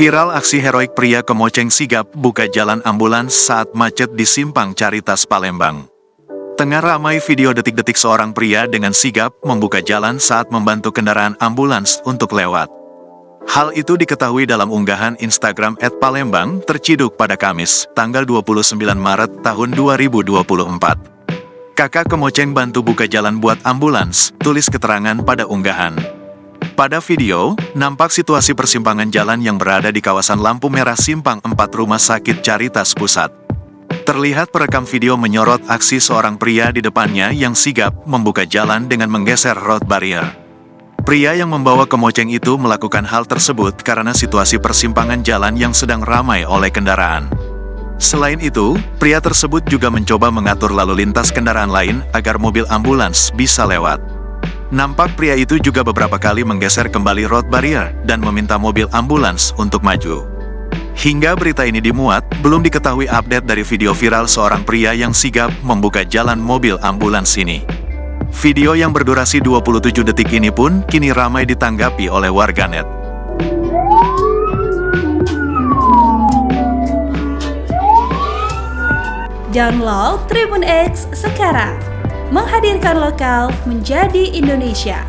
Viral aksi heroik pria kemoceng sigap buka jalan ambulans saat macet di Simpang Caritas Palembang. Tengah ramai video detik-detik seorang pria dengan sigap membuka jalan saat membantu kendaraan ambulans untuk lewat. Hal itu diketahui dalam unggahan Instagram @palembang terciduk pada Kamis, tanggal 29 Maret tahun 2024. Kakak kemoceng bantu buka jalan buat ambulans, tulis keterangan pada unggahan. Pada video, nampak situasi persimpangan jalan yang berada di kawasan lampu merah Simpang 4 Rumah Sakit Caritas Pusat. Terlihat perekam video menyorot aksi seorang pria di depannya yang sigap membuka jalan dengan menggeser road barrier. Pria yang membawa kemoceng itu melakukan hal tersebut karena situasi persimpangan jalan yang sedang ramai oleh kendaraan. Selain itu, pria tersebut juga mencoba mengatur lalu lintas kendaraan lain agar mobil ambulans bisa lewat. Nampak pria itu juga beberapa kali menggeser kembali road barrier dan meminta mobil ambulans untuk maju. Hingga berita ini dimuat, belum diketahui update dari video viral seorang pria yang sigap membuka jalan mobil ambulans ini. Video yang berdurasi 27 detik ini pun kini ramai ditanggapi oleh warganet. Download Tribun X sekarang, menghadirkan lokal menjadi Indonesia.